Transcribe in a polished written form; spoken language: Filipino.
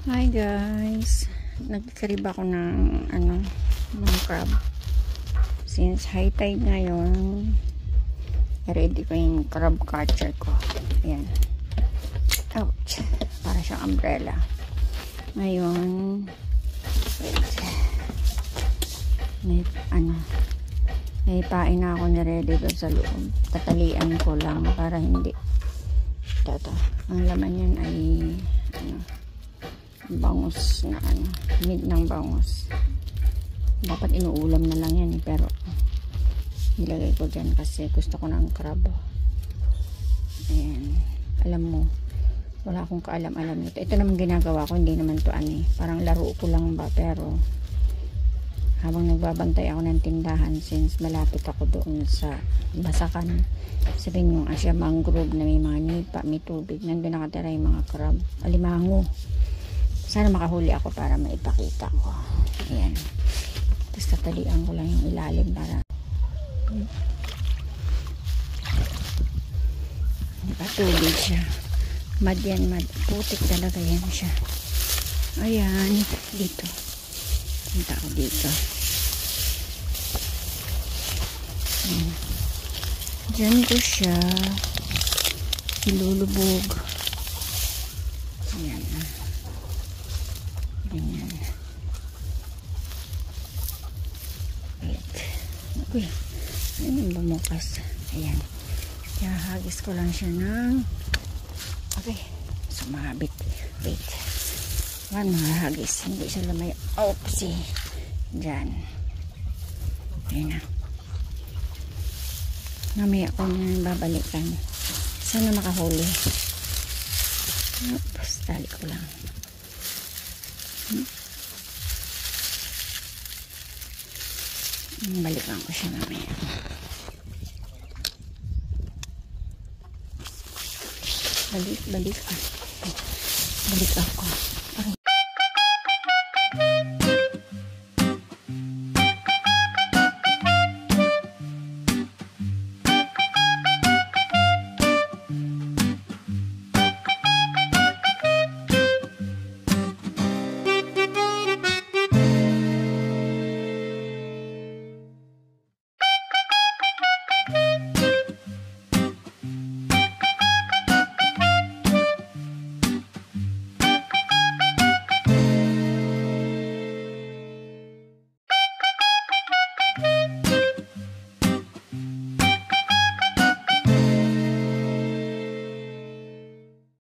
Hi guys, nagkarib ako ng ng crab. Since high tide ngayon, ready ko yung crab catcher ko. Ayan. Ouch, para siyang umbrella. Ngayon, wait. May pain na ako ni-ready doon sa loob. Tatalian ko lang para hindi. Ito. Ang laman yan ay bangus na mid ng bangus. Dapat inuulam na lang yan pero nilagay ko dyan kasi gusto ko ng crab. Ayan. Alam mo, wala akong kaalam-alam nito. Ito naman ginagawa ko, hindi naman to parang laro ko lang ba, pero habang nagbabantay ako ng tindahan, since malapit ako doon sa Basakan, sabihin yung Asia Mangrove na may mga nipa, may tubig, nandun nakatira yung mga crab, alimango. Sana makahuli ako para maipakita ko. Ayan. Tapos tatalian ko lang yung ilalim para tubig siya. Mad yan, mad. Putik talaga yan siya. Ayan. Dito. Punta ako dito. Ayan. Diyan ko siya ilulubog. Ayan. Ganyan. Wait. Uy. Ano yung bumukas? Ayan. Hagis ko lang siya ng okay. Sumabit. Wait. One mga hagis. Hindi siya lamay. Oopsie. Diyan. Ayan na. Mamaya ko na babalikan. Sana makahuli. Oops. Tali ko lang. Balikan ko siya mamaya. Balik ako. Ay.